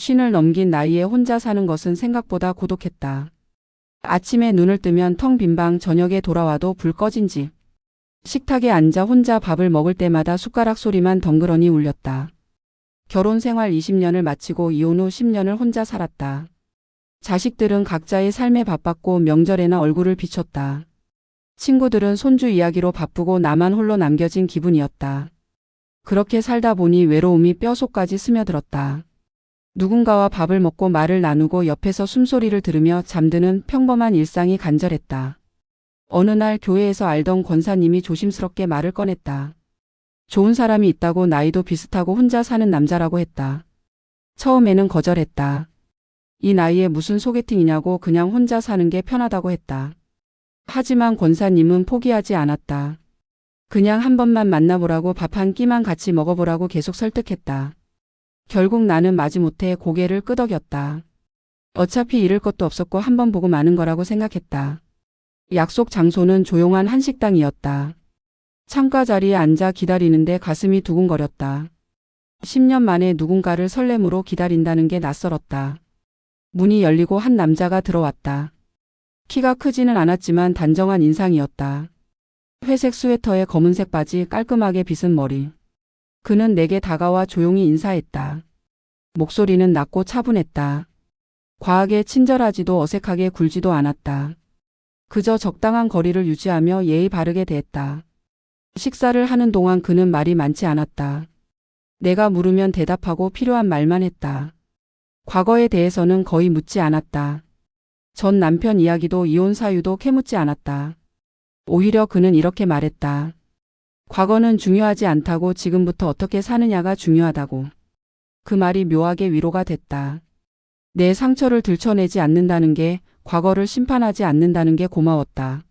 쉰을 넘긴 나이에 혼자 사는 것은 생각보다 고독했다. 아침에 눈을 뜨면 텅 빈 방, 저녁에 돌아와도 불 꺼진 집. 식탁에 앉아 혼자 밥을 먹을 때마다 숟가락 소리만 덩그러니 울렸다. 결혼 생활 20년을 마치고 이혼 후 10년을 혼자 살았다. 자식들은 각자의 삶에 바빴고 명절에나 얼굴을 비췄다. 친구들은 손주 이야기로 바쁘고 나만 홀로 남겨진 기분이었다. 그렇게 살다 보니 외로움이 뼛속까지 스며들었다. 누군가와 밥을 먹고 말을 나누고 옆에서 숨소리를 들으며 잠드는 평범한 일상이 간절했다. 어느 날 교회에서 알던 권사님이 조심스럽게 말을 꺼냈다. 좋은 사람이 있다고, 나이도 비슷하고 혼자 사는 남자라고 했다. 처음에는 거절했다. 이 나이에 무슨 소개팅이냐고, 그냥 혼자 사는 게 편하다고 했다. 하지만 권사님은 포기하지 않았다. 그냥 한 번만 만나보라고, 밥 한 끼만 같이 먹어보라고 계속 설득했다. 결국 나는 마지못해 고개를 끄덕였다. 어차피 잃을 것도 없었고 한 번 보고 마는 거라고 생각했다. 약속 장소는 조용한 한식당이었다. 창가 자리에 앉아 기다리는데 가슴이 두근거렸다. 10년 만에 누군가를 설렘으로 기다린다는 게 낯설었다. 문이 열리고 한 남자가 들어왔다. 키가 크지는 않았지만 단정한 인상이었다. 회색 스웨터에 검은색 바지, 깔끔하게 빗은 머리. 그는 내게 다가와 조용히 인사했다. 목소리는 낮고 차분했다. 과하게 친절하지도 어색하게 굴지도 않았다. 그저 적당한 거리를 유지하며 예의 바르게 대했다. 식사를 하는 동안 그는 말이 많지 않았다. 내가 물으면 대답하고 필요한 말만 했다. 과거에 대해서는 거의 묻지 않았다. 전 남편 이야기도 이혼 사유도 캐묻지 않았다. 오히려 그는 이렇게 말했다. 과거는 중요하지 않다고, 지금부터 어떻게 사느냐가 중요하다고. 그 말이 묘하게 위로가 됐다. 내 상처를 들춰내지 않는다는 게, 과거를 심판하지 않는다는 게 고마웠다.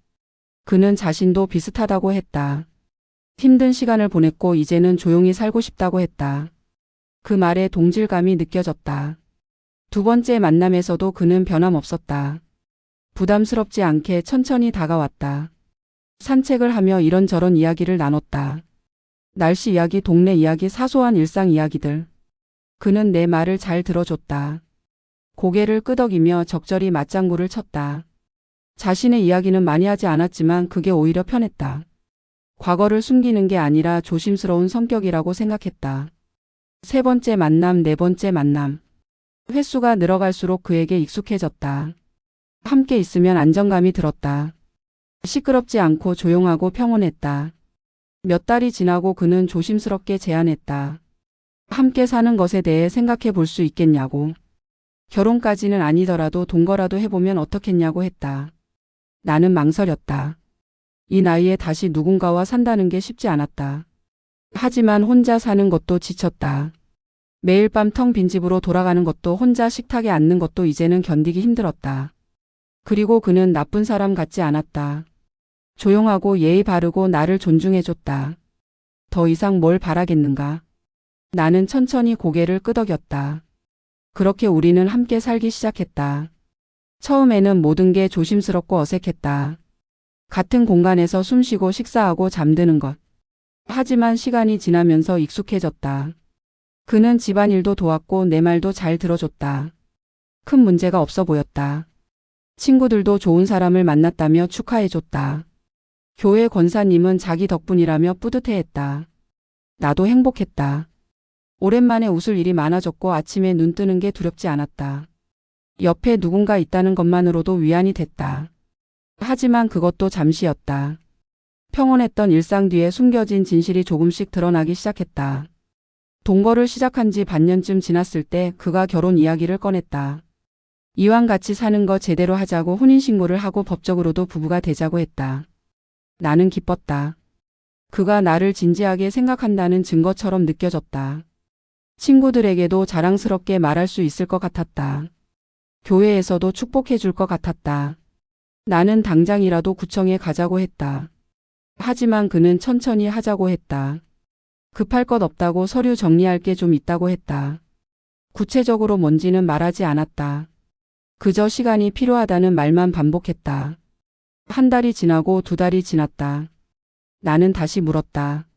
그는 자신도 비슷하다고 했다. 힘든 시간을 보냈고 이제는 조용히 살고 싶다고 했다. 그 말에 동질감이 느껴졌다. 두 번째 만남에서도 그는 변함없었다. 부담스럽지 않게 천천히 다가왔다. 산책을 하며 이런저런 이야기를 나눴다. 날씨 이야기, 동네 이야기, 사소한 일상 이야기들. 그는 내 말을 잘 들어줬다. 고개를 끄덕이며 적절히 맞장구를 쳤다. 자신의 이야기는 많이 하지 않았지만 그게 오히려 편했다. 과거를 숨기는 게 아니라 조심스러운 성격이라고 생각했다. 세 번째 만남, 네 번째 만남. 횟수가 늘어갈수록 그에게 익숙해졌다. 함께 있으면 안정감이 들었다. 시끄럽지 않고 조용하고 평온했다. 몇 달이 지나고 그는 조심스럽게 제안했다. 함께 사는 것에 대해 생각해 볼 수 있겠냐고. 결혼까지는 아니더라도 동거라도 해보면 어떻겠냐고 했다. 나는 망설였다. 이 나이에 다시 누군가와 산다는 게 쉽지 않았다. 하지만 혼자 사는 것도 지쳤다. 매일 밤 텅 빈 집으로 돌아가는 것도, 혼자 식탁에 앉는 것도 이제는 견디기 힘들었다. 그리고 그는 나쁜 사람 같지 않았다. 조용하고 예의 바르고 나를 존중해줬다. 더 이상 뭘 바라겠는가? 나는 천천히 고개를 끄덕였다. 그렇게 우리는 함께 살기 시작했다. 처음에는 모든 게 조심스럽고 어색했다. 같은 공간에서 숨쉬고 식사하고 잠드는 것. 하지만 시간이 지나면서 익숙해졌다. 그는 집안일도 도왔고 내 말도 잘 들어줬다. 큰 문제가 없어 보였다. 친구들도 좋은 사람을 만났다며 축하해줬다. 교회 권사님은 자기 덕분이라며 뿌듯해했다. 나도 행복했다. 오랜만에 웃을 일이 많아졌고 아침에 눈 뜨는 게 두렵지 않았다. 옆에 누군가 있다는 것만으로도 위안이 됐다. 하지만 그것도 잠시였다. 평온했던 일상 뒤에 숨겨진 진실이 조금씩 드러나기 시작했다. 동거를 시작한 지 반년쯤 지났을 때 그가 결혼 이야기를 꺼냈다. 이왕 같이 사는 거 제대로 하자고 혼인신고를 하고 법적으로도 부부가 되자고 했다. 나는 기뻤다. 그가 나를 진지하게 생각한다는 증거처럼 느껴졌다. 친구들에게도 자랑스럽게 말할 수 있을 것 같았다. 교회에서도 축복해 줄 것 같았다. 나는 당장이라도 구청에 가자고 했다. 하지만 그는 천천히 하자고 했다. 급할 것 없다고, 서류 정리할 게 좀 있다고 했다. 구체적으로 뭔지는 말하지 않았다. 그저 시간이 필요하다는 말만 반복했다. 한 달이 지나고 두 달이 지났다. 나는 다시 물었다.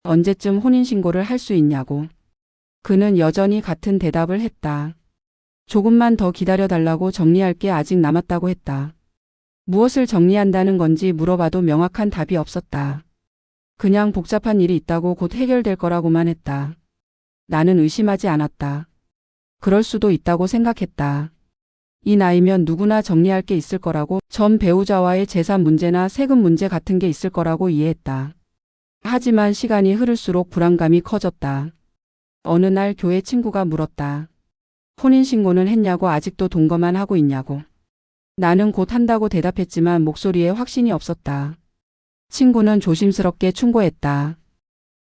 언제쯤 혼인신고를 할 수 있냐고. 그는 여전히 같은 대답을 했다. 조금만 더 기다려달라고 정리할 게 아직 남았다고 했다. 무엇을 정리한다는 건지 물어봐도 명확한 답이 없었다. 그냥 복잡한 일이 있다고 곧 해결될 거라고만 했다. 나는 의심하지 않았다. 그럴 수도 있다고 생각했다. 이 나이면 누구나 정리할 게 있을 거라고, 전 배우자와의 재산 문제나 세금 문제 같은 게 있을 거라고 이해했다. 하지만 시간이 흐를수록 불안감이 커졌다. 어느 날 교회 친구가 물었다. 혼인신고는 했냐고, 아직도 동거만 하고 있냐고. 나는 곧 한다고 대답했지만 목소리에 확신이 없었다. 친구는 조심스럽게 충고했다.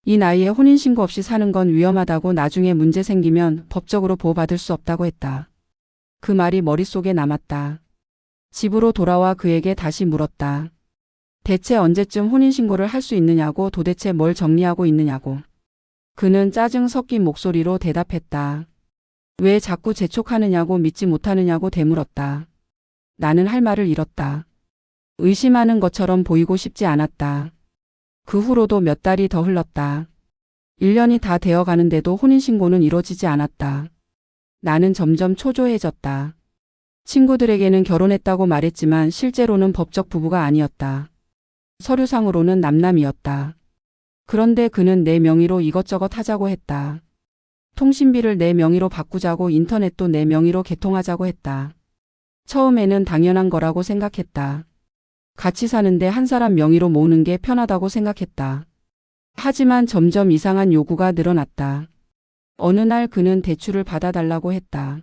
이 나이에 혼인신고 없이 사는 건 위험하다고, 나중에 문제 생기면 법적으로 보호받을 수 없다고 했다. 그 말이 머릿속에 남았다. 집으로 돌아와 그에게 다시 물었다. 대체 언제쯤 혼인신고를 할 수 있느냐고, 도대체 뭘 정리하고 있느냐고. 그는 짜증 섞인 목소리로 대답했다. 왜 자꾸 재촉하느냐고, 믿지 못하느냐고 되물었다. 나는 할 말을 잃었다. 의심하는 것처럼 보이고 싶지 않았다. 그 후로도 몇 달이 더 흘렀다. 1년이 다 되어 가는데도 혼인신고는 이루어지지 않았다. 나는 점점 초조해졌다. 친구들에게는 결혼했다고 말했지만 실제로는 법적 부부가 아니었다. 서류상으로는 남남이었다. 그런데 그는 내 명의로 이것저것 하자고 했다. 통신비를 내 명의로 바꾸자고, 인터넷도 내 명의로 개통하자고 했다. 처음에는 당연한 거라고 생각했다. 같이 사는데 한 사람 명의로 모으는 게 편하다고 생각했다. 하지만 점점 이상한 요구가 늘어났다. 어느 날 그는 대출을 받아달라고 했다.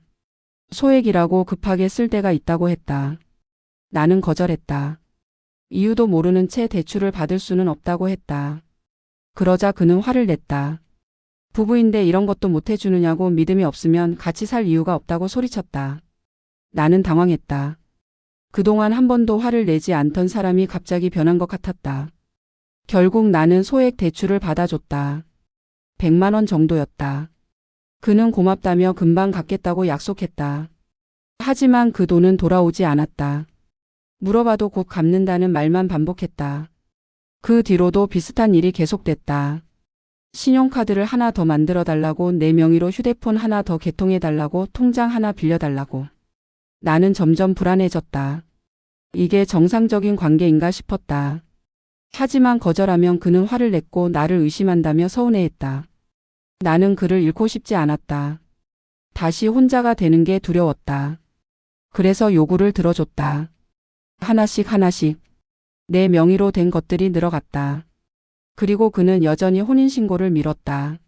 소액이라고, 급하게 쓸 때가 있다고 했다. 나는 거절했다. 이유도 모르는 채 대출을 받을 수는 없다고 했다. 그러자 그는 화를 냈다. 부부인데 이런 것도 못 해주느냐고, 믿음이 없으면 같이 살 이유가 없다고 소리쳤다. 나는 당황했다. 그동안 한 번도 화를 내지 않던 사람이 갑자기 변한 것 같았다. 결국 나는 소액 대출을 받아줬다. 100만 원 정도였다. 그는 고맙다며 금방 갚겠다고 약속했다. 하지만 그 돈은 돌아오지 않았다. 물어봐도 곧 갚는다는 말만 반복했다. 그 뒤로도 비슷한 일이 계속됐다. 신용카드를 하나 더 만들어 달라고, 내 명의로 휴대폰 하나 더 개통해 달라고, 통장 하나 빌려 달라고. 나는 점점 불안해졌다. 이게 정상적인 관계인가 싶었다. 하지만 거절하면 그는 화를 냈고 나를 의심한다며 서운해했다. 나는 그를 잃고 싶지 않았다. 다시 혼자가 되는 게 두려웠다. 그래서 요구를 들어줬다. 하나씩 하나씩. 내 명의로 된 것들이 늘어갔다. 그리고 그는 여전히 혼인신고를 미뤘다.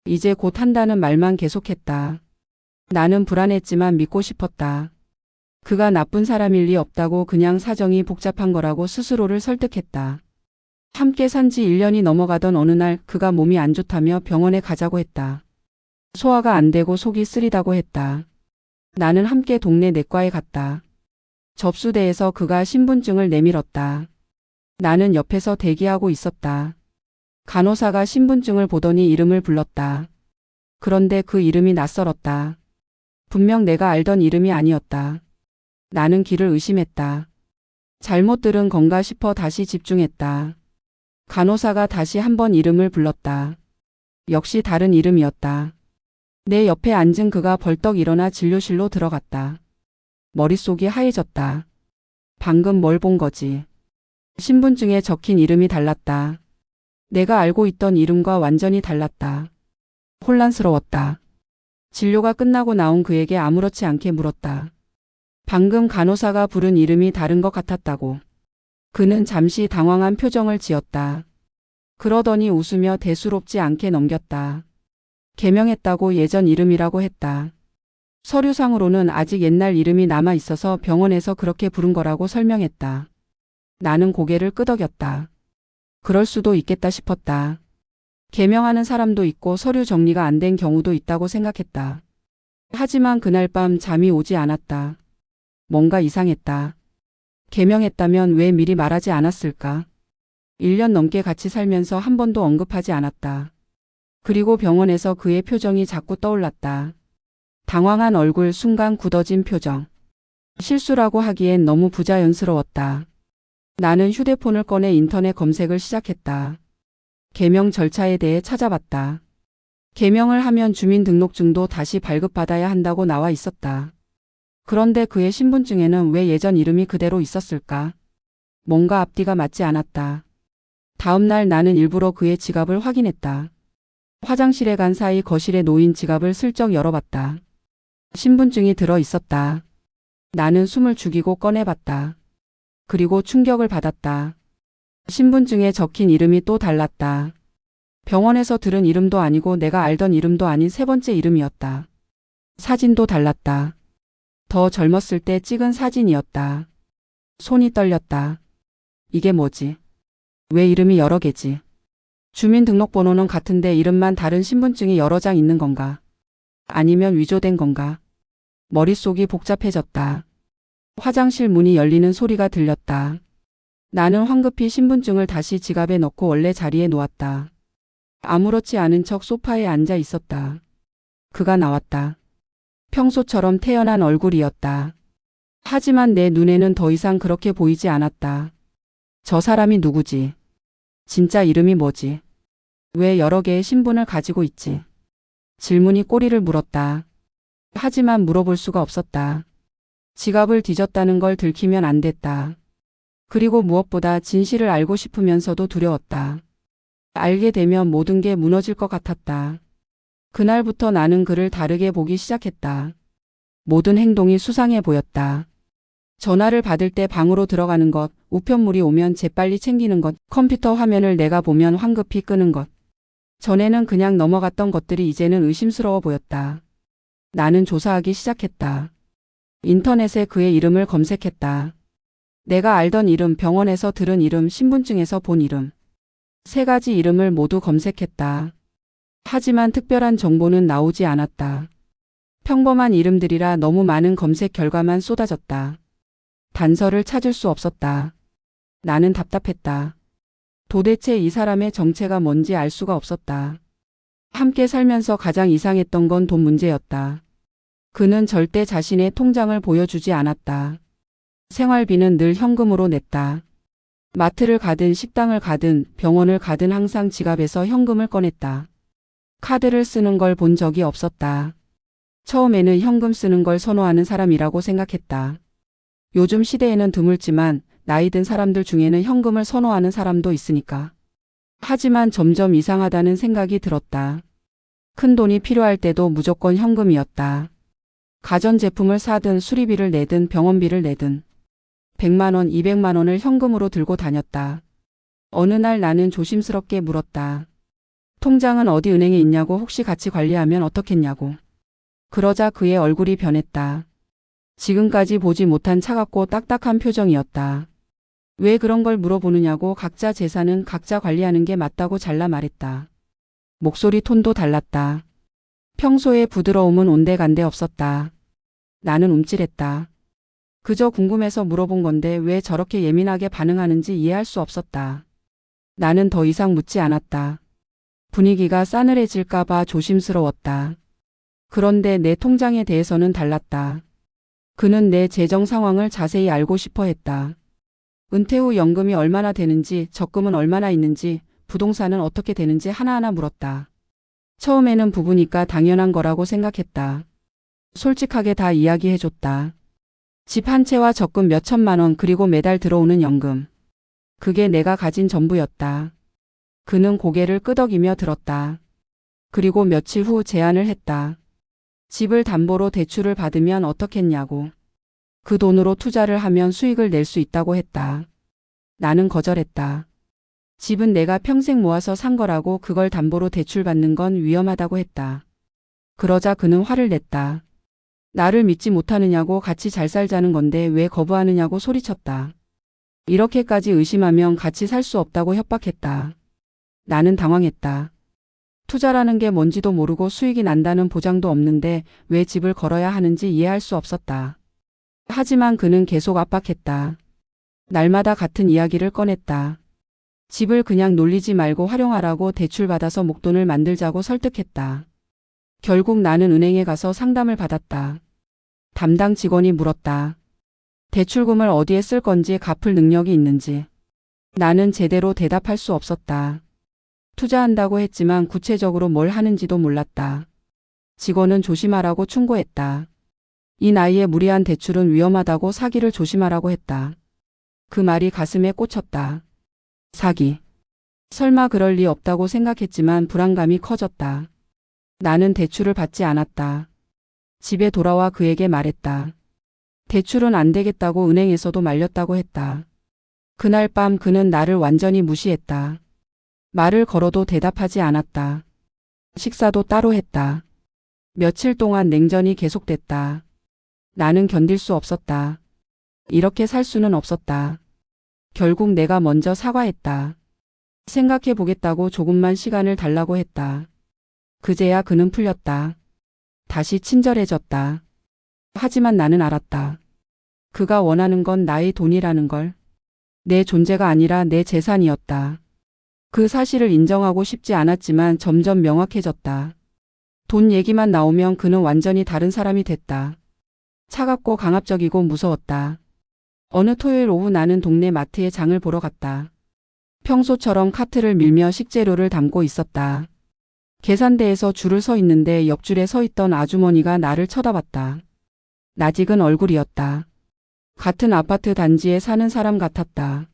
이제 곧 한다는 말만 계속했다. 나는 불안했지만 믿고 싶었다. 그가 나쁜 사람일 리 없다고, 그냥 사정이 복잡한 거라고 스스로를 설득했다. 함께 산 지 1년이 넘어가던 어느 날 그가 몸이 안 좋다며 병원에 가자고 했다. 소화가 안 되고 속이 쓰리다고 했다. 나는 함께 동네 내과에 갔다. 접수대에서 그가 신분증을 내밀었다. 나는 옆에서 대기하고 있었다. 간호사가 신분증을 보더니 이름을 불렀다. 그런데 그 이름이 낯설었다. 분명 내가 알던 이름이 아니었다. 나는 귀를 의심했다. 잘못 들은 건가 싶어 다시 집중했다. 간호사가 다시 한번 이름을 불렀다. 역시 다른 이름이었다. 내 옆에 앉은 그가 벌떡 일어나 진료실로 들어갔다. 머릿속이 하얘졌다. 방금 뭘 본 거지? 신분증에 적힌 이름이 달랐다. 내가 알고 있던 이름과 완전히 달랐다. 혼란스러웠다. 진료가 끝나고 나온 그에게 아무렇지 않게 물었다. 방금 간호사가 부른 이름이 다른 것 같았다고. 그는 잠시 당황한 표정을 지었다. 그러더니 웃으며 대수롭지 않게 넘겼다. 개명했다고, 예전 이름이라고 했다. 서류상으로는 아직 옛날 이름이 남아 있어서 병원에서 그렇게 부른 거라고 설명했다. 나는 고개를 끄덕였다. 그럴 수도 있겠다 싶었다. 개명하는 사람도 있고 서류 정리가 안 된 경우도 있다고 생각했다. 하지만 그날 밤 잠이 오지 않았다. 뭔가 이상했다. 개명했다면 왜 미리 말하지 않았을까? 1년 넘게 같이 살면서 한 번도 언급하지 않았다. 그리고 병원에서 그의 표정이 자꾸 떠올랐다. 당황한 얼굴, 순간 굳어진 표정. 실수라고 하기엔 너무 부자연스러웠다. 나는 휴대폰을 꺼내 인터넷 검색을 시작했다. 개명 절차에 대해 찾아봤다. 개명을 하면 주민등록증도 다시 발급받아야 한다고 나와 있었다. 그런데 그의 신분증에는 왜 예전 이름이 그대로 있었을까? 뭔가 앞뒤가 맞지 않았다. 다음 날 나는 일부러 그의 지갑을 확인했다. 화장실에 간 사이 거실에 놓인 지갑을 슬쩍 열어봤다. 신분증이 들어 있었다. 나는 숨을 죽이고 꺼내봤다. 그리고 충격을 받았다. 신분증에 적힌 이름이 또 달랐다. 병원에서 들은 이름도 아니고 내가 알던 이름도 아닌 세 번째 이름이었다. 사진도 달랐다. 더 젊었을 때 찍은 사진이었다. 손이 떨렸다. 이게 뭐지? 왜 이름이 여러 개지? 주민등록번호는 같은데 이름만 다른 신분증이 여러 장 있는 건가? 아니면 위조된 건가? 머릿속이 복잡해졌다. 화장실 문이 열리는 소리가 들렸다. 나는 황급히 신분증을 다시 지갑에 넣고 원래 자리에 놓았다. 아무렇지 않은 척 소파에 앉아 있었다. 그가 나왔다. 평소처럼 태연한 얼굴이었다. 하지만 내 눈에는 더 이상 그렇게 보이지 않았다. 저 사람이 누구지? 진짜 이름이 뭐지? 왜 여러 개의 신분을 가지고 있지? 질문이 꼬리를 물었다. 하지만 물어볼 수가 없었다. 지갑을 뒤졌다는 걸 들키면 안 됐다. 그리고 무엇보다 진실을 알고 싶으면서도 두려웠다. 알게 되면 모든 게 무너질 것 같았다. 그날부터 나는 그를 다르게 보기 시작했다. 모든 행동이 수상해 보였다. 전화를 받을 때 방으로 들어가는 것, 우편물이 오면 재빨리 챙기는 것, 컴퓨터 화면을 내가 보면 황급히 끄는 것. 전에는 그냥 넘어갔던 것들이 이제는 의심스러워 보였다. 나는 조사하기 시작했다. 인터넷에 그의 이름을 검색했다. 내가 알던 이름, 병원에서 들은 이름, 신분증에서 본 이름. 세 가지 이름을 모두 검색했다. 하지만 특별한 정보는 나오지 않았다. 평범한 이름들이라 너무 많은 검색 결과만 쏟아졌다. 단서를 찾을 수 없었다. 나는 답답했다. 도대체 이 사람의 정체가 뭔지 알 수가 없었다. 함께 살면서 가장 이상했던 건 돈 문제였다. 그는 절대 자신의 통장을 보여주지 않았다. 생활비는 늘 현금으로 냈다. 마트를 가든 식당을 가든 병원을 가든 항상 지갑에서 현금을 꺼냈다. 카드를 쓰는 걸 본 적이 없었다. 처음에는 현금 쓰는 걸 선호하는 사람이라고 생각했다. 요즘 시대에는 드물지만 나이 든 사람들 중에는 현금을 선호하는 사람도 있으니까. 하지만 점점 이상하다는 생각이 들었다. 큰 돈이 필요할 때도 무조건 현금이었다. 가전제품을 사든 수리비를 내든 병원비를 내든 100만 원, 200만 원을 현금으로 들고 다녔다. 어느 날 나는 조심스럽게 물었다. 통장은 어디 은행에 있냐고, 혹시 같이 관리하면 어떻겠냐고. 그러자 그의 얼굴이 변했다. 지금까지 보지 못한 차갑고 딱딱한 표정이었다. 왜 그런 걸 물어보느냐고. 각자 재산은 각자 관리하는 게 맞다고 잘라 말했다. 목소리 톤도 달랐다. 평소의 부드러움은 온데간데 없었다. 나는 움찔했다. 그저 궁금해서 물어본 건데 왜 저렇게 예민하게 반응하는지 이해할 수 없었다. 나는 더 이상 묻지 않았다. 분위기가 싸늘해질까봐 조심스러웠다. 그런데 내 통장에 대해서는 달랐다. 그는 내 재정 상황을 자세히 알고 싶어 했다. 은퇴 후 연금이 얼마나 되는지, 적금은 얼마나 있는지, 부동산은 어떻게 되는지 하나하나 물었다. 처음에는 부부니까 당연한 거라고 생각했다. 솔직하게 다 이야기해줬다. 집 한 채와 적금 몇 천만 원, 그리고 매달 들어오는 연금. 그게 내가 가진 전부였다. 그는 고개를 끄덕이며 들었다. 그리고 며칠 후 제안을 했다. 집을 담보로 대출을 받으면 어떻겠냐고. 그 돈으로 투자를 하면 수익을 낼 수 있다고 했다. 나는 거절했다. 집은 내가 평생 모아서 산 거라고 그걸 담보로 대출받는 건 위험하다고 했다. 그러자 그는 화를 냈다. 나를 믿지 못하느냐고. 같이 잘 살자는 건데 왜 거부하느냐고 소리쳤다. 이렇게까지 의심하면 같이 살 수 없다고 협박했다. 나는 당황했다. 투자라는 게 뭔지도 모르고 수익이 난다는 보장도 없는데 왜 집을 걸어야 하는지 이해할 수 없었다. 하지만 그는 계속 압박했다. 날마다 같은 이야기를 꺼냈다. 집을 그냥 놀리지 말고 활용하라고, 대출받아서 목돈을 만들자고 설득했다. 결국 나는 은행에 가서 상담을 받았다. 담당 직원이 물었다. 대출금을 어디에 쓸 건지, 갚을 능력이 있는지. 나는 제대로 대답할 수 없었다. 투자한다고 했지만 구체적으로 뭘 하는지도 몰랐다. 직원은 조심하라고 충고했다. 이 나이에 무리한 대출은 위험하다고 사기를 조심하라고 했다. 그 말이 가슴에 꽂혔다. 사기. 설마 그럴 리 없다고 생각했지만 불안감이 커졌다. 나는 대출을 받지 않았다. 집에 돌아와 그에게 말했다. 대출은 안 되겠다고 은행에서도 말렸다고 했다. 그날 밤 그는 나를 완전히 무시했다. 말을 걸어도 대답하지 않았다. 식사도 따로 했다. 며칠 동안 냉전이 계속됐다. 나는 견딜 수 없었다. 이렇게 살 수는 없었다. 결국 내가 먼저 사과했다. 생각해 보겠다고 조금만 시간을 달라고 했다. 그제야 그는 풀렸다. 다시 친절해졌다. 하지만 나는 알았다. 그가 원하는 건 나의 돈이라는 걸. 내 존재가 아니라 내 재산이었다. 그 사실을 인정하고 싶지 않았지만 점점 명확해졌다. 돈 얘기만 나오면 그는 완전히 다른 사람이 됐다. 차갑고 강압적이고 무서웠다. 어느 토요일 오후 나는 동네 마트에 장을 보러 갔다. 평소처럼 카트를 밀며 식재료를 담고 있었다. 계산대에서 줄을 서 있는데 옆줄에 서 있던 아주머니가 나를 쳐다봤다. 낯익은 얼굴이었다. 같은 아파트 단지에 사는 사람 같았다.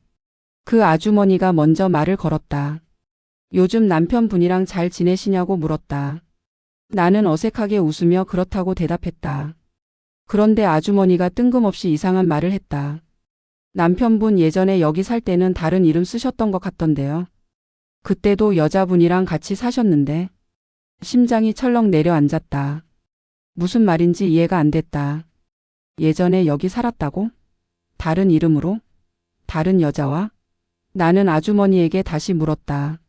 그 아주머니가 먼저 말을 걸었다. 요즘 남편분이랑 잘 지내시냐고 물었다. 나는 어색하게 웃으며 그렇다고 대답했다. 그런데 아주머니가 뜬금없이 이상한 말을 했다. 남편분 예전에 여기 살 때는 다른 이름 쓰셨던 것 같던데요. 그때도 여자분이랑 같이 사셨는데. 심장이 철렁 내려앉았다. 무슨 말인지 이해가 안 됐다. 예전에 여기 살았다고? 다른 이름으로? 다른 여자와? 나는 아주머니에게 다시 물었다.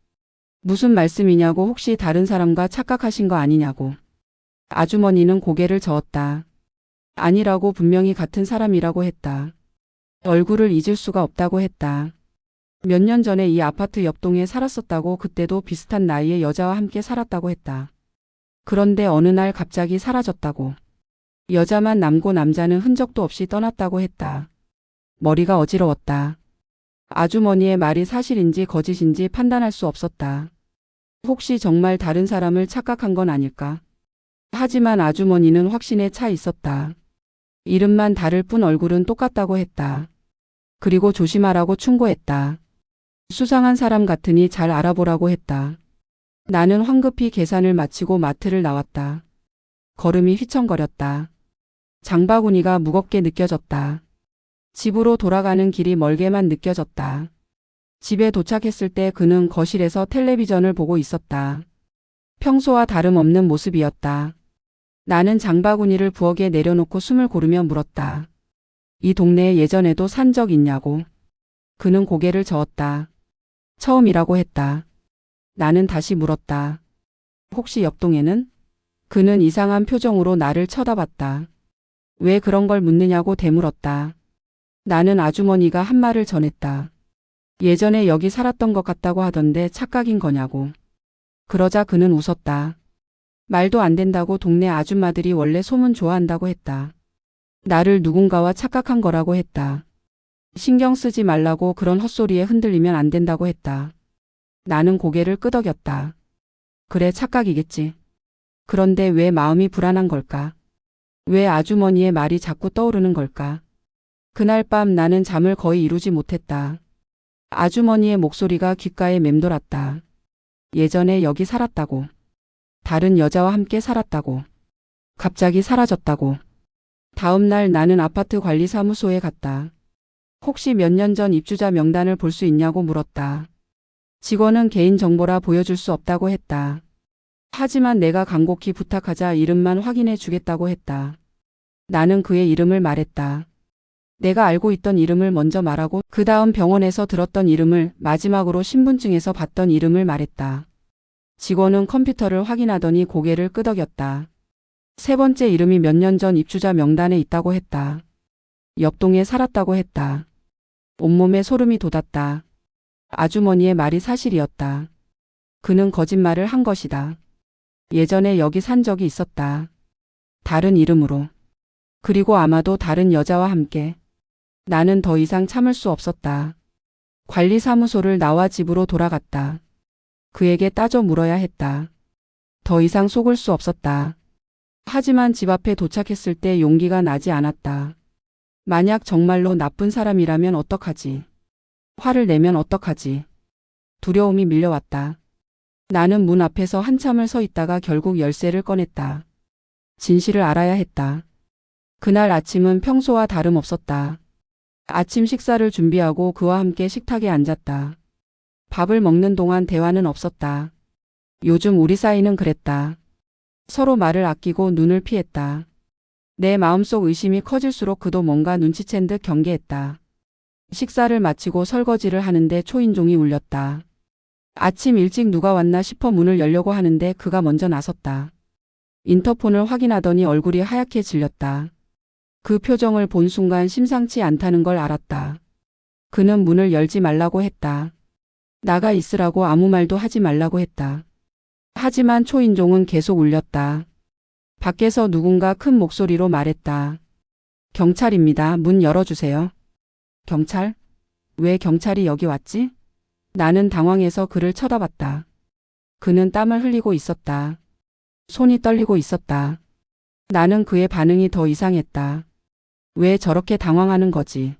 무슨 말씀이냐고, 혹시 다른 사람과 착각하신 거 아니냐고. 아주머니는 고개를 저었다. 아니라고, 분명히 같은 사람이라고 했다. 얼굴을 잊을 수가 없다고 했다. 몇 년 전에 이 아파트 옆동에 살았었다고, 그때도 비슷한 나이의 여자와 함께 살았다고 했다. 그런데 어느 날 갑자기 사라졌다고. 여자만 남고 남자는 흔적도 없이 떠났다고 했다. 머리가 어지러웠다. 아주머니의 말이 사실인지 거짓인지 판단할 수 없었다. 혹시 정말 다른 사람을 착각한 건 아닐까? 하지만 아주머니는 확신에 차 있었다. 이름만 다를 뿐 얼굴은 똑같다고 했다. 그리고 조심하라고 충고했다. 수상한 사람 같으니 잘 알아보라고 했다. 나는 황급히 계산을 마치고 마트를 나왔다. 걸음이 휘청거렸다. 장바구니가 무겁게 느껴졌다. 집으로 돌아가는 길이 멀게만 느껴졌다. 집에 도착했을 때 그는 거실에서 텔레비전을 보고 있었다. 평소와 다름없는 모습이었다. 나는 장바구니를 부엌에 내려놓고 숨을 고르며 물었다. 이 동네에 예전에도 산 적 있냐고. 그는 고개를 저었다. 처음이라고 했다. 나는 다시 물었다. 혹시 옆동에는? 그는 이상한 표정으로 나를 쳐다봤다. 왜 그런 걸 묻느냐고 되물었다. 나는 아주머니가 한 말을 전했다. 예전에 여기 살았던 것 같다고 하던데 착각인 거냐고. 그러자 그는 웃었다. 말도 안 된다고, 동네 아줌마들이 원래 소문 좋아한다고 했다. 나를 누군가와 착각한 거라고 했다. 신경 쓰지 말라고, 그런 헛소리에 흔들리면 안 된다고 했다. 나는 고개를 끄덕였다. 그래, 착각이겠지. 그런데 왜 마음이 불안한 걸까? 왜 아주머니의 말이 자꾸 떠오르는 걸까? 그날 밤 나는 잠을 거의 이루지 못했다. 아주머니의 목소리가 귓가에 맴돌았다. 예전에 여기 살았다고. 다른 여자와 함께 살았다고. 갑자기 사라졌다고. 다음 날 나는 아파트 관리사무소에 갔다. 혹시 몇 년 전 입주자 명단을 볼 수 있냐고 물었다. 직원은 개인정보라 보여줄 수 없다고 했다. 하지만 내가 간곡히 부탁하자 이름만 확인해 주겠다고 했다. 나는 그의 이름을 말했다. 내가 알고 있던 이름을 먼저 말하고 그 다음 병원에서 들었던 이름을, 마지막으로 신분증에서 봤던 이름을 말했다. 직원은 컴퓨터를 확인하더니 고개를 끄덕였다. 세 번째 이름이 몇 년 전 입주자 명단에 있다고 했다. 옆동에 살았다고 했다. 온몸에 소름이 돋았다. 아주머니의 말이 사실이었다. 그는 거짓말을 한 것이다. 예전에 여기 산 적이 있었다. 다른 이름으로. 그리고 아마도 다른 여자와 함께. 나는 더 이상 참을 수 없었다. 관리사무소를 나와 집으로 돌아갔다. 그에게 따져 물어야 했다. 더 이상 속을 수 없었다. 하지만 집 앞에 도착했을 때 용기가 나지 않았다. 만약 정말로 나쁜 사람이라면 어떡하지? 화를 내면 어떡하지? 두려움이 밀려왔다. 나는 문 앞에서 한참을 서 있다가 결국 열쇠를 꺼냈다. 진실을 알아야 했다. 그날 아침은 평소와 다름없었다. 아침 식사를 준비하고 그와 함께 식탁에 앉았다. 밥을 먹는 동안 대화는 없었다. 요즘 우리 사이는 그랬다. 서로 말을 아끼고 눈을 피했다. 내 마음속 의심이 커질수록 그도 뭔가 눈치챈 듯 경계했다. 식사를 마치고 설거지를 하는데 초인종이 울렸다. 아침 일찍 누가 왔나 싶어 문을 열려고 하는데 그가 먼저 나섰다. 인터폰을 확인하더니 얼굴이 하얗게 질렸다. 그 표정을 본 순간 심상치 않다는 걸 알았다. 그는 문을 열지 말라고 했다. 나가 있으라고 아무 말도 하지 말라고 했다. 하지만 초인종은 계속 울렸다. 밖에서 누군가 큰 목소리로 말했다. 경찰입니다. 문 열어주세요. 경찰? 왜 경찰이 여기 왔지? 나는 당황해서 그를 쳐다봤다. 그는 땀을 흘리고 있었다. 손이 떨리고 있었다. 나는 그의 반응이 더 이상했다. 왜 저렇게 당황하는 거지?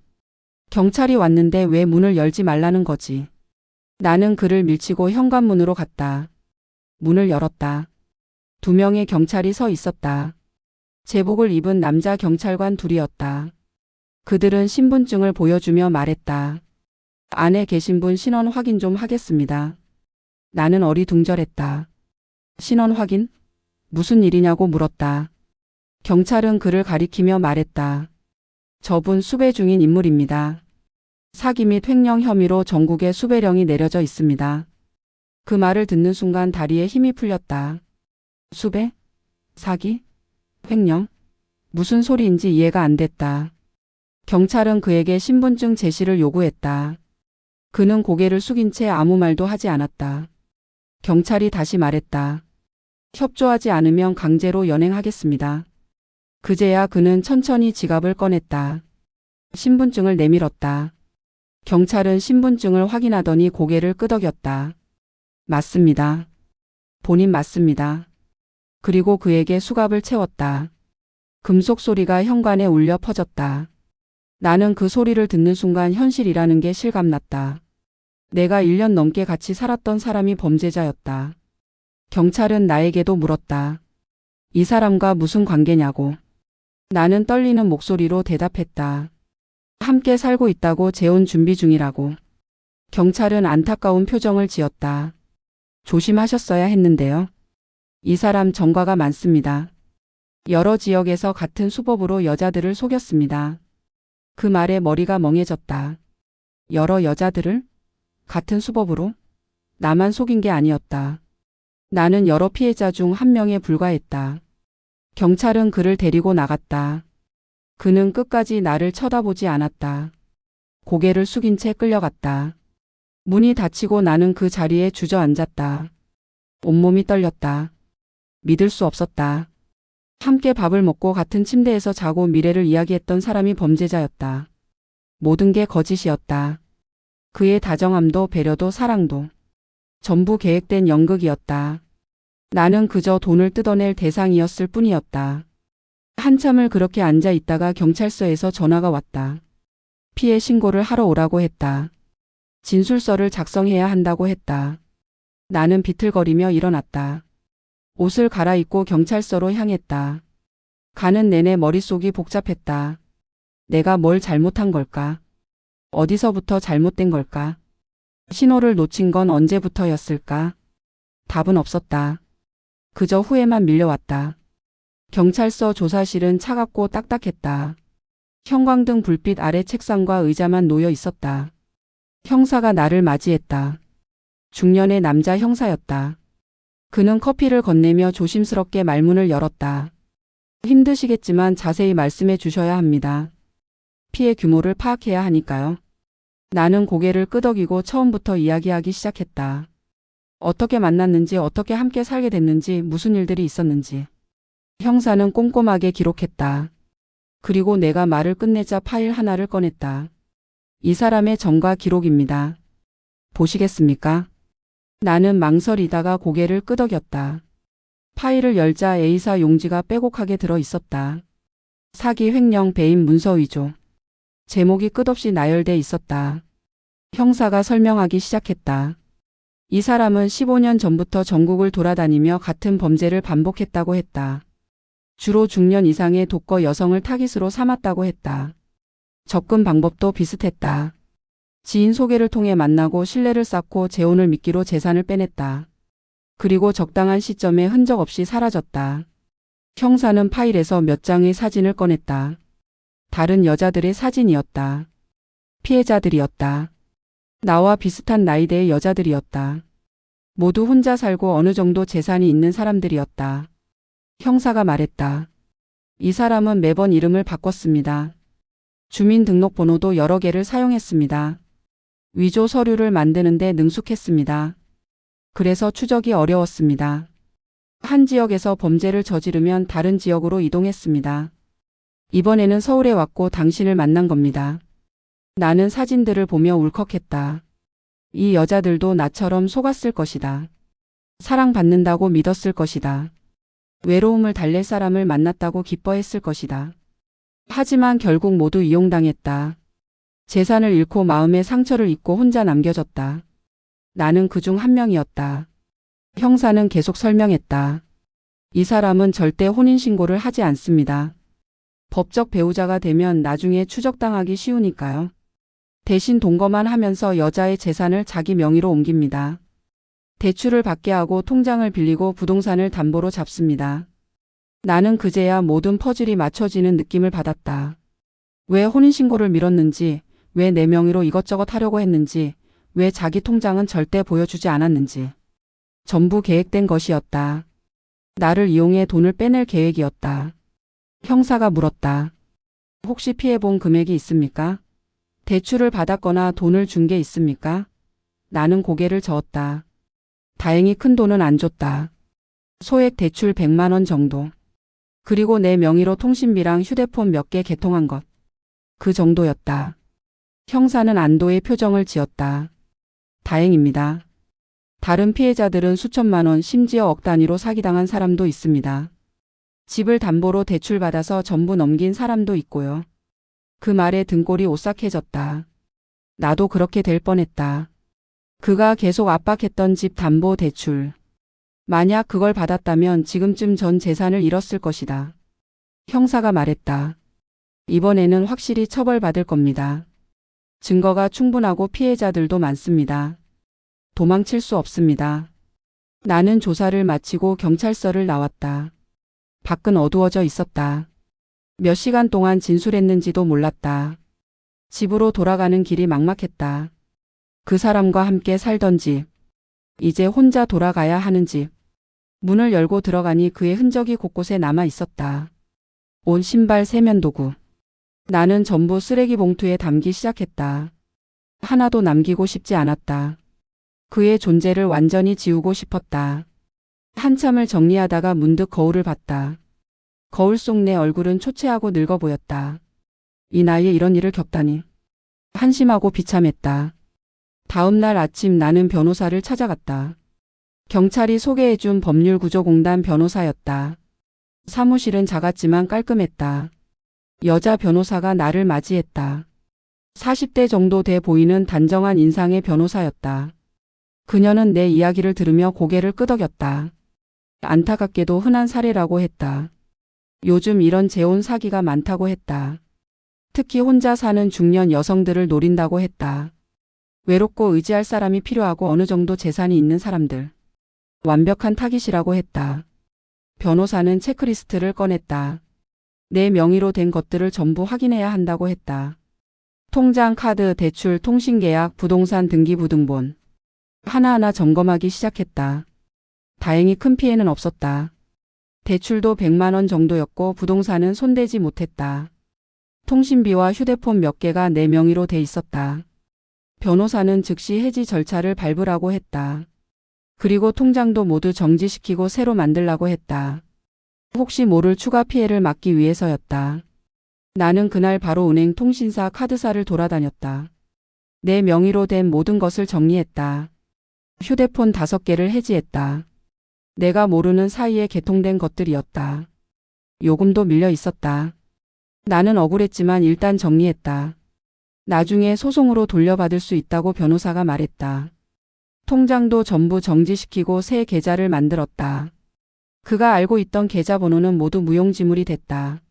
경찰이 왔는데 왜 문을 열지 말라는 거지? 나는 그를 밀치고 현관문으로 갔다. 문을 열었다. 2명의 경찰이 서 있었다. 제복을 입은 남자 경찰관 둘이었다. 그들은 신분증을 보여주며 말했다. 안에 계신 분 신원 확인 좀 하겠습니다. 나는 어리둥절했다. 신원 확인? 무슨 일이냐고 물었다. 경찰은 그를 가리키며 말했다. 저분 수배 중인 인물입니다. 사기 및 횡령 혐의로 전국에 수배령이 내려져 있습니다. 그 말을 듣는 순간 다리에 힘이 풀렸다. 수배? 사기? 횡령? 무슨 소리인지 이해가 안 됐다. 경찰은 그에게 신분증 제시를 요구했다. 그는 고개를 숙인 채 아무 말도 하지 않았다. 경찰이 다시 말했다. 협조하지 않으면 강제로 연행하겠습니다. 그제야 그는 천천히 지갑을 꺼냈다. 신분증을 내밀었다. 경찰은 신분증을 확인하더니 고개를 끄덕였다. 맞습니다. 본인 맞습니다. 그리고 그에게 수갑을 채웠다. 금속 소리가 현관에 울려 퍼졌다. 나는 그 소리를 듣는 순간 현실이라는 게 실감났다. 내가 1년 넘게 같이 살았던 사람이 범죄자였다. 경찰은 나에게도 물었다. 이 사람과 무슨 관계냐고. 나는 떨리는 목소리로 대답했다. 함께 살고 있다고 재혼 준비 중이라고. 경찰은 안타까운 표정을 지었다. 조심하셨어야 했는데요. 이 사람 전과가 많습니다. 여러 지역에서 같은 수법으로 여자들을 속였습니다. 그 말에 머리가 멍해졌다. 여러 여자들을? 같은 수법으로? 나만 속인 게 아니었다. 나는 여러 피해자 중 한 명에 불과했다. 경찰은 그를 데리고 나갔다. 그는 끝까지 나를 쳐다보지 않았다. 고개를 숙인 채 끌려갔다. 문이 닫히고 나는 그 자리에 주저앉았다. 온몸이 떨렸다. 믿을 수 없었다. 함께 밥을 먹고 같은 침대에서 자고 미래를 이야기했던 사람이 범죄자였다. 모든 게 거짓이었다. 그의 다정함도 배려도 사랑도 전부 계획된 연극이었다. 나는 그저 돈을 뜯어낼 대상이었을 뿐이었다. 한참을 그렇게 앉아 있다가 경찰서에서 전화가 왔다. 피해 신고를 하러 오라고 했다. 진술서를 작성해야 한다고 했다. 나는 비틀거리며 일어났다. 옷을 갈아입고 경찰서로 향했다. 가는 내내 머릿속이 복잡했다. 내가 뭘 잘못한 걸까? 어디서부터 잘못된 걸까? 신호를 놓친 건 언제부터였을까? 답은 없었다. 그저 후회만 밀려왔다. 경찰서 조사실은 차갑고 딱딱했다. 형광등 불빛 아래 책상과 의자만 놓여 있었다. 형사가 나를 맞이했다. 중년의 남자 형사였다. 그는 커피를 건네며 조심스럽게 말문을 열었다. 힘드시겠지만 자세히 말씀해 주셔야 합니다. 피해 규모를 파악해야 하니까요. 나는 고개를 끄덕이고 처음부터 이야기하기 시작했다. 어떻게 만났는지, 어떻게 함께 살게 됐는지, 무슨 일들이 있었는지. 형사는 꼼꼼하게 기록했다. 그리고 내가 말을 끝내자 파일 하나를 꺼냈다. 이 사람의 전과 기록입니다. 보시겠습니까? 나는 망설이다가 고개를 끄덕였다. 파일을 열자 A사 용지가 빼곡하게 들어 있었다. 사기 횡령 배임 문서 위조. 제목이 끝없이 나열돼 있었다. 형사가 설명하기 시작했다. 이 사람은 15년 전부터 전국을 돌아다니며 같은 범죄를 반복했다고 했다. 주로 중년 이상의 독거 여성을 타깃으로 삼았다고 했다. 접근 방법도 비슷했다. 지인 소개를 통해 만나고 신뢰를 쌓고 재혼을 미끼로 재산을 빼냈다. 그리고 적당한 시점에 흔적 없이 사라졌다. 형사는 파일에서 몇 장의 사진을 꺼냈다. 다른 여자들의 사진이었다. 피해자들이었다. 나와 비슷한 나이대의 여자들이었다. 모두 혼자 살고 어느 정도 재산이 있는 사람들이었다. 형사가 말했다. 이 사람은 매번 이름을 바꿨습니다. 주민등록번호도 여러 개를 사용했습니다. 위조 서류를 만드는데 능숙했습니다. 그래서 추적이 어려웠습니다. 한 지역에서 범죄를 저지르면 다른 지역으로 이동했습니다. 이번에는 서울에 왔고 당신을 만난 겁니다. 나는 사진들을 보며 울컥했다. 이 여자들도 나처럼 속았을 것이다. 사랑받는다고 믿었을 것이다. 외로움을 달랠 사람을 만났다고 기뻐했을 것이다. 하지만 결국 모두 이용당했다. 재산을 잃고 마음의 상처를 입고 혼자 남겨졌다. 나는 그중 한 명이었다. 형사는 계속 설명했다. 이 사람은 절대 혼인신고를 하지 않습니다. 법적 배우자가 되면 나중에 추적당하기 쉬우니까요. 대신 동거만 하면서 여자의 재산을 자기 명의로 옮깁니다. 대출을 받게 하고 통장을 빌리고 부동산을 담보로 잡습니다. 나는 그제야 모든 퍼즐이 맞춰지는 느낌을 받았다. 왜 혼인신고를 미뤘는지, 왜 내 명의로 이것저것 하려고 했는지, 왜 자기 통장은 절대 보여주지 않았는지. 전부 계획된 것이었다. 나를 이용해 돈을 빼낼 계획이었다. 형사가 물었다. 혹시 피해본 금액이 있습니까? 대출을 받았거나 돈을 준 게 있습니까? 나는 고개를 저었다. 다행히 큰 돈은 안 줬다. 소액 대출 100만 원 정도. 그리고 내 명의로 통신비랑 휴대폰 몇 개 개통한 것. 그 정도였다. 형사는 안도의 표정을 지었다. 다행입니다. 다른 피해자들은 수천만 원, 심지어 억 단위로 사기당한 사람도 있습니다. 집을 담보로 대출받아서 전부 넘긴 사람도 있고요. 그 말에 등골이 오싹해졌다. 나도 그렇게 될 뻔했다. 그가 계속 압박했던 집 담보 대출. 만약 그걸 받았다면 지금쯤 전 재산을 잃었을 것이다. 형사가 말했다. 이번에는 확실히 처벌받을 겁니다. 증거가 충분하고 피해자들도 많습니다. 도망칠 수 없습니다. 나는 조사를 마치고 경찰서를 나왔다. 밖은 어두워져 있었다. 몇 시간 동안 진술했는지도 몰랐다. 집으로 돌아가는 길이 막막했다. 그 사람과 함께 살던 집. 이제 혼자 돌아가야 하는 집. 문을 열고 들어가니 그의 흔적이 곳곳에 남아 있었다. 옷, 신발, 세면도구. 나는 전부 쓰레기 봉투에 담기 시작했다. 하나도 남기고 싶지 않았다. 그의 존재를 완전히 지우고 싶었다. 한참을 정리하다가 문득 거울을 봤다. 거울 속 내 얼굴은 초췌하고 늙어 보였다. 이 나이에 이런 일을 겪다니. 한심하고 비참했다. 다음 날 아침 나는 변호사를 찾아갔다. 경찰이 소개해준 법률구조공단 변호사였다. 사무실은 작았지만 깔끔했다. 여자 변호사가 나를 맞이했다. 40대 정도 돼 보이는 단정한 인상의 변호사였다. 그녀는 내 이야기를 들으며 고개를 끄덕였다. 안타깝게도 흔한 사례라고 했다. 요즘 이런 재혼 사기가 많다고 했다. 특히 혼자 사는 중년 여성들을 노린다고 했다. 외롭고 의지할 사람이 필요하고 어느 정도 재산이 있는 사람들. 완벽한 타깃이라고 했다. 변호사는 체크리스트를 꺼냈다. 내 명의로 된 것들을 전부 확인해야 한다고 했다. 통장, 카드, 대출, 통신계약, 부동산 등기부등본. 하나하나 점검하기 시작했다. 다행히 큰 피해는 없었다. 대출도 100만 원 정도였고 부동산은 손대지 못했다. 통신비와 휴대폰 몇 개가 내 명의로 돼 있었다. 변호사는 즉시 해지 절차를 밟으라고 했다. 그리고 통장도 모두 정지시키고 새로 만들라고 했다. 혹시 모를 추가 피해를 막기 위해서였다. 나는 그날 바로 은행, 통신사, 카드사를 돌아다녔다. 내 명의로 된 모든 것을 정리했다. 휴대폰 5개를 해지했다. 내가 모르는 사이에 개통된 것들이었다. 요금도 밀려 있었다. 나는 억울했지만 일단 정리했다. 나중에 소송으로 돌려받을 수 있다고 변호사가 말했다. 통장도 전부 정지시키고 새 계좌를 만들었다. 그가 알고 있던 계좌번호는 모두 무용지물이 됐다.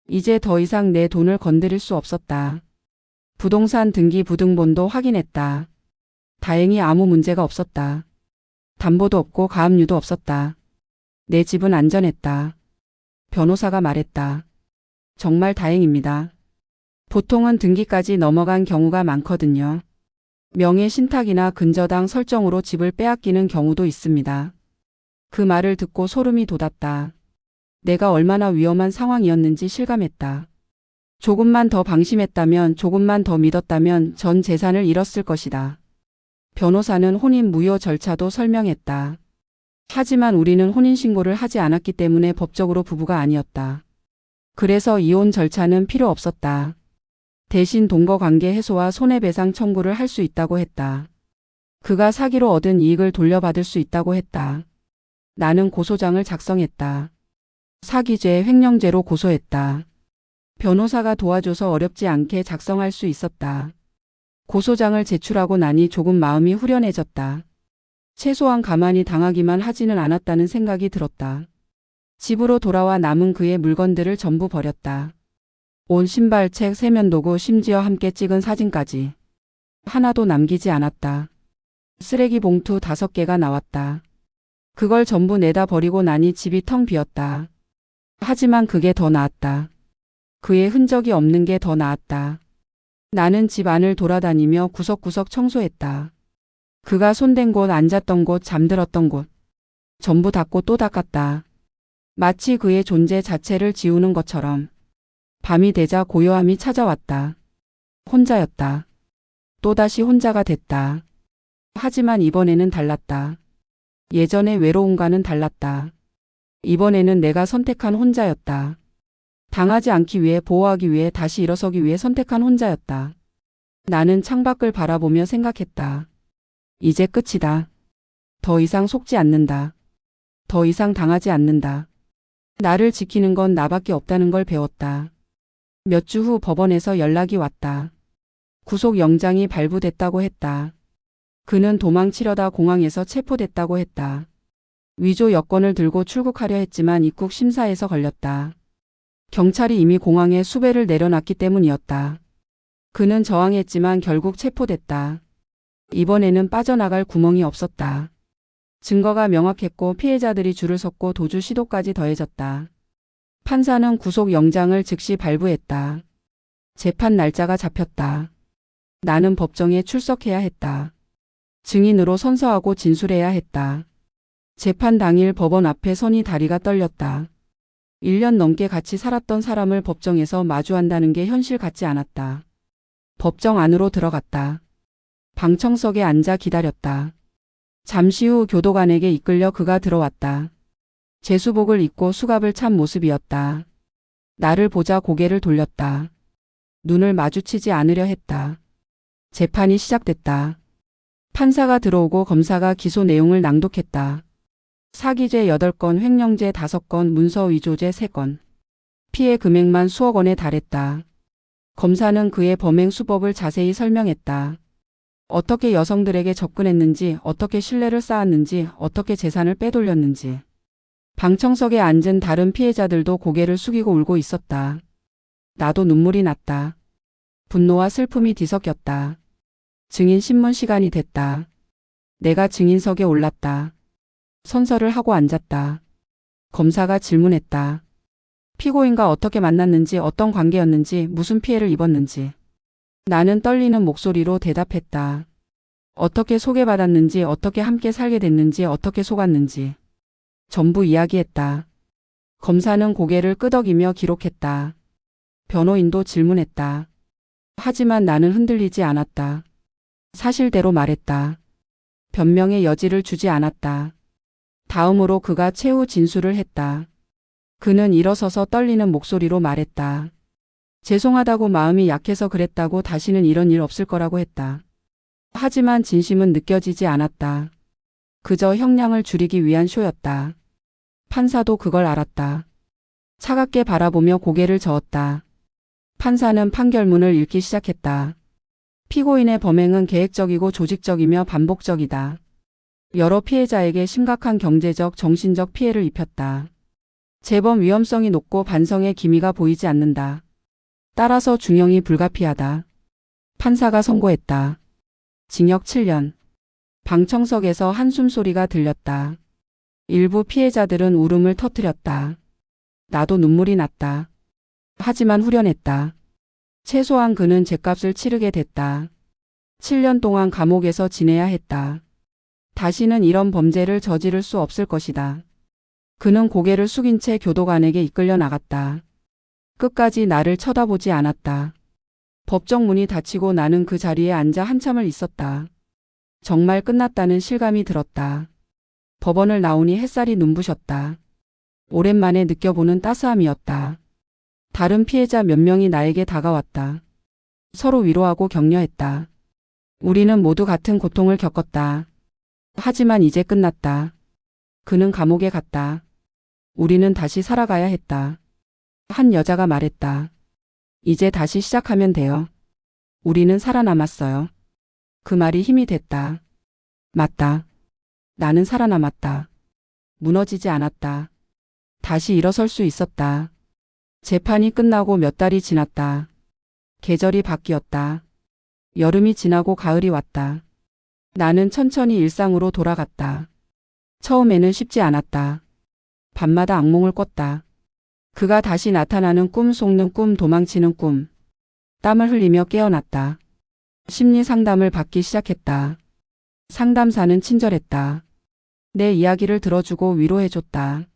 이제 더 이상 내 돈을 건드릴 수 없었다. 부동산 등기 부등본도 확인했다. 다행히 아무 문제가 없었다. 담보도 없고 가압류도 없었다. 내 집은 안전했다. 변호사가 말했다. 정말 다행입니다. 보통은 등기까지 넘어간 경우가 많거든요. 명의 신탁이나 근저당 설정으로 집을 빼앗기는 경우도 있습니다. 그 말을 듣고 소름이 돋았다. 내가 얼마나 위험한 상황이었는지 실감했다. 조금만 더 방심했다면, 조금만 더 믿었다면 전 재산을 잃었을 것이다. 변호사는 혼인 무효 절차도 설명했다. 하지만 우리는 혼인신고를 하지 않았기 때문에 법적으로 부부가 아니었다. 그래서 이혼 절차는 필요 없었다. 대신 동거관계 해소와 손해배상 청구를 할 수 있다고 했다. 그가 사기로 얻은 이익을 돌려받을 수 있다고 했다. 나는 고소장을 작성했다. 사기죄, 횡령죄로 고소했다. 변호사가 도와줘서 어렵지 않게 작성할 수 있었다. 고소장을 제출하고 나니 조금 마음이 후련해졌다. 최소한 가만히 당하기만 하지는 않았다는 생각이 들었다. 집으로 돌아와 남은 그의 물건들을 전부 버렸다. 옷, 신발, 책, 세면도구, 심지어 함께 찍은 사진까지. 하나도 남기지 않았다. 쓰레기 봉투 5개가 나왔다. 그걸 전부 내다 버리고 나니 집이 텅 비었다. 하지만 그게 더 나았다. 그의 흔적이 없는 게 더 나았다. 나는 집 안을 돌아다니며 구석구석 청소했다. 그가 손댄 곳, 앉았던 곳, 잠들었던 곳. 전부 닦고 또 닦았다. 마치 그의 존재 자체를 지우는 것처럼. 밤이 되자 고요함이 찾아왔다. 혼자였다. 또다시 혼자가 됐다. 하지만 이번에는 달랐다. 예전의 외로움과는 달랐다. 이번에는 내가 선택한 혼자였다. 당하지 않기 위해, 보호하기 위해, 다시 일어서기 위해 선택한 혼자였다. 나는 창밖을 바라보며 생각했다. 이제 끝이다. 더 이상 속지 않는다. 더 이상 당하지 않는다. 나를 지키는 건 나밖에 없다는 걸 배웠다. 몇 주 후 법원에서 연락이 왔다. 구속영장이 발부됐다고 했다. 그는 도망치려다 공항에서 체포됐다고 했다. 위조 여권을 들고 출국하려 했지만 입국 심사에서 걸렸다. 경찰이 이미 공항에 수배를 내려놨기 때문이었다. 그는 저항했지만 결국 체포됐다. 이번에는 빠져나갈 구멍이 없었다. 증거가 명확했고 피해자들이 줄을 섰고 도주 시도까지 더해졌다. 판사는 구속영장을 즉시 발부했다. 재판 날짜가 잡혔다. 나는 법정에 출석해야 했다. 증인으로 선서하고 진술해야 했다. 재판 당일 법원 앞에 서니 다리가 떨렸다. 1년 넘게 같이 살았던 사람을 법정에서 마주한다는 게 현실 같지 않았다. 법정 안으로 들어갔다. 방청석에 앉아 기다렸다. 잠시 후 교도관에게 이끌려 그가 들어왔다. 제수복을 입고 수갑을 찬 모습이었다. 나를 보자 고개를 돌렸다. 눈을 마주치지 않으려 했다. 재판이 시작됐다. 판사가 들어오고 검사가 기소 내용을 낭독했다. 사기죄 8건, 횡령죄 5건, 문서 위조죄 3건. 피해 금액만 수억 원에 달했다. 검사는 그의 범행 수법을 자세히 설명했다. 어떻게 여성들에게 접근했는지, 어떻게 신뢰를 쌓았는지, 어떻게 재산을 빼돌렸는지. 방청석에 앉은 다른 피해자들도 고개를 숙이고 울고 있었다. 나도 눈물이 났다. 분노와 슬픔이 뒤섞였다. 증인 신문 시간이 됐다. 내가 증인석에 올랐다. 선서를 하고 앉았다. 검사가 질문했다. 피고인과 어떻게 만났는지, 어떤 관계였는지, 무슨 피해를 입었는지. 나는 떨리는 목소리로 대답했다. 어떻게 소개받았는지, 어떻게 함께 살게 됐는지, 어떻게 속았는지. 전부 이야기했다. 검사는 고개를 끄덕이며 기록했다. 변호인도 질문했다. 하지만 나는 흔들리지 않았다. 사실대로 말했다. 변명의 여지를 주지 않았다. 다음으로 그가 최후 진술을 했다. 그는 일어서서 떨리는 목소리로 말했다. 죄송하다고, 마음이 약해서 그랬다고, 다시는 이런 일 없을 거라고 했다. 하지만 진심은 느껴지지 않았다. 그저 형량을 줄이기 위한 쇼였다. 판사도 그걸 알았다. 차갑게 바라보며 고개를 저었다. 판사는 판결문을 읽기 시작했다. 피고인의 범행은 계획적이고 조직적이며 반복적이다. 여러 피해자에게 심각한 경제적, 정신적 피해를 입혔다. 재범 위험성이 높고 반성의 기미가 보이지 않는다. 따라서 중형이 불가피하다. 판사가 선고했다. 징역 7년. 방청석에서 한숨 소리가 들렸다. 일부 피해자들은 울음을 터뜨렸다. 나도 눈물이 났다. 하지만 후련했다. 최소한 그는 죗값을 치르게 됐다. 7년 동안 감옥에서 지내야 했다. 다시는 이런 범죄를 저지를 수 없을 것이다. 그는 고개를 숙인 채 교도관에게 이끌려 나갔다. 끝까지 나를 쳐다보지 않았다. 법정 문이 닫히고 나는 그 자리에 앉아 한참을 있었다. 정말 끝났다는 실감이 들었다. 법원을 나오니 햇살이 눈부셨다. 오랜만에 느껴보는 따스함이었다. 다른 피해자 몇 명이 나에게 다가왔다. 서로 위로하고 격려했다. 우리는 모두 같은 고통을 겪었다. 하지만 이제 끝났다. 그는 감옥에 갔다. 우리는 다시 살아가야 했다. 한 여자가 말했다. 이제 다시 시작하면 돼요. 우리는 살아남았어요. 그 말이 힘이 됐다. 맞다. 나는 살아남았다. 무너지지 않았다. 다시 일어설 수 있었다. 재판이 끝나고 몇 달이 지났다. 계절이 바뀌었다. 여름이 지나고 가을이 왔다. 나는 천천히 일상으로 돌아갔다. 처음에는 쉽지 않았다. 밤마다 악몽을 꿨다. 그가 다시 나타나는 꿈, 속는 꿈, 도망치는 꿈. 땀을 흘리며 깨어났다. 심리 상담을 받기 시작했다. 상담사는 친절했다. 내 이야기를 들어주고 위로해줬다.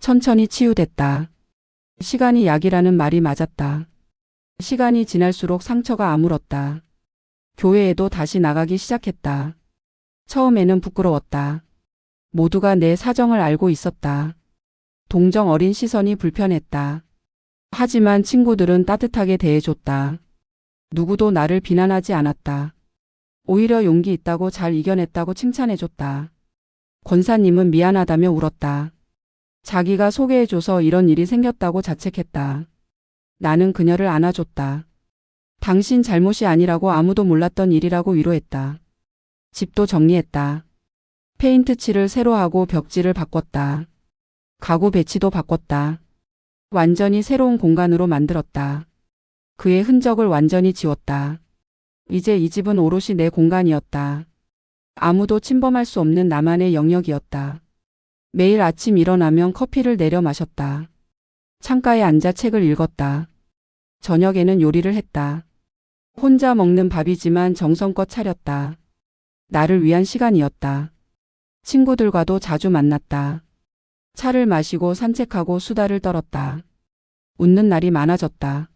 천천히 치유됐다. 시간이 약이라는 말이 맞았다. 시간이 지날수록 상처가 아물었다. 교회에도 다시 나가기 시작했다. 처음에는 부끄러웠다. 모두가 내 사정을 알고 있었다. 동정 어린 시선이 불편했다. 하지만 친구들은 따뜻하게 대해줬다. 누구도 나를 비난하지 않았다. 오히려 용기 있다고 잘 이겨냈다고 칭찬해줬다. 권사님은 미안하다며 울었다. 자기가 소개해줘서 이런 일이 생겼다고 자책했다. 나는 그녀를 안아줬다. 당신 잘못이 아니라고 아무도 몰랐던 일이라고 위로했다. 집도 정리했다. 페인트 칠을 새로 하고 벽지를 바꿨다. 가구 배치도 바꿨다. 완전히 새로운 공간으로 만들었다. 그의 흔적을 완전히 지웠다. 이제 이 집은 오롯이 내 공간이었다. 아무도 침범할 수 없는 나만의 영역이었다. 매일 아침 일어나면 커피를 내려 마셨다. 창가에 앉아 책을 읽었다. 저녁에는 요리를 했다. 혼자 먹는 밥이지만 정성껏 차렸다. 나를 위한 시간이었다. 친구들과도 자주 만났다. 차를 마시고 산책하고 수다를 떨었다. 웃는 날이 많아졌다.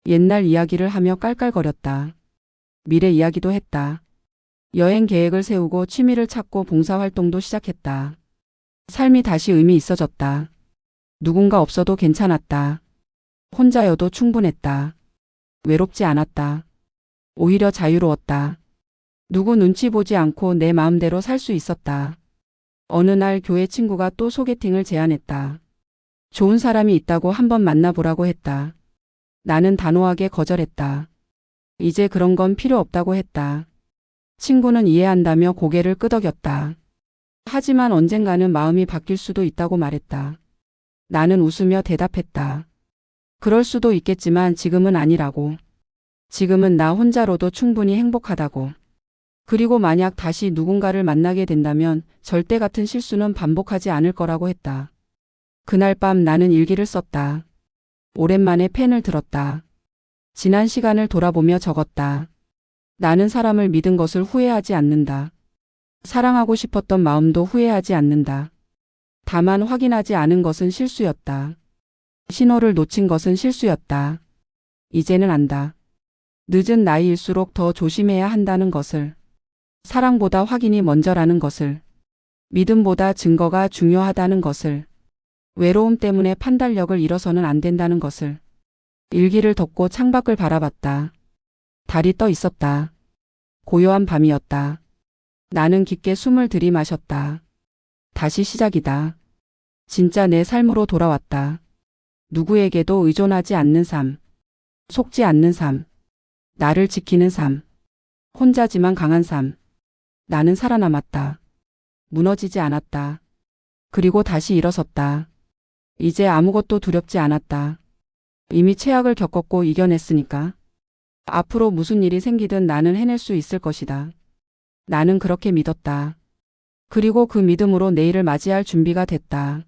옛날 이야기를 하며 깔깔거렸다. 미래 이야기도 했다. 여행 계획을 세우고 취미를 찾고 봉사활동도 시작했다. 삶이 다시 의미 있어졌다. 누군가 없어도 괜찮았다. 혼자여도 충분했다. 외롭지 않았다. 오히려 자유로웠다. 누구 눈치 보지 않고 내 마음대로 살 수 있었다. 어느 날 교회 친구가 또 소개팅을 제안했다. 좋은 사람이 있다고 한번 만나보라고 했다. 나는 단호하게 거절했다. 이제 그런 건 필요 없다고 했다. 친구는 이해한다며 고개를 끄덕였다. 하지만 언젠가는 마음이 바뀔 수도 있다고 말했다. 나는 웃으며 대답했다. 그럴 수도 있겠지만 지금은 아니라고. 지금은 나 혼자로도 충분히 행복하다고. 그리고 만약 다시 누군가를 만나게 된다면 절대 같은 실수는 반복하지 않을 거라고 했다. 그날 밤 나는 일기를 썼다. 오랜만에 펜을 들었다. 지난 시간을 돌아보며 적었다. 나는 사람을 믿은 것을 후회하지 않는다. 사랑하고 싶었던 마음도 후회하지 않는다. 다만 확인하지 않은 것은 실수였다. 신호를 놓친 것은 실수였다. 이제는 안다. 늦은 나이일수록 더 조심해야 한다는 것을. 사랑보다 확인이 먼저라는 것을. 믿음보다 증거가 중요하다는 것을. 외로움 때문에 판단력을 잃어서는 안 된다는 것을. 일기를 덮고 창밖을 바라봤다. 달이 떠 있었다. 고요한 밤이었다. 나는 깊게 숨을 들이마셨다. 다시 시작이다. 진짜 내 삶으로 돌아왔다. 누구에게도 의존하지 않는 삶. 속지 않는 삶. 나를 지키는 삶. 혼자지만 강한 삶. 나는 살아남았다. 무너지지 않았다. 그리고 다시 일어섰다. 이제 아무것도 두렵지 않았다. 이미 최악을 겪었고 이겨냈으니까. 앞으로 무슨 일이 생기든 나는 해낼 수 있을 것이다. 나는 그렇게 믿었다. 그리고 그 믿음으로 내일을 맞이할 준비가 됐다.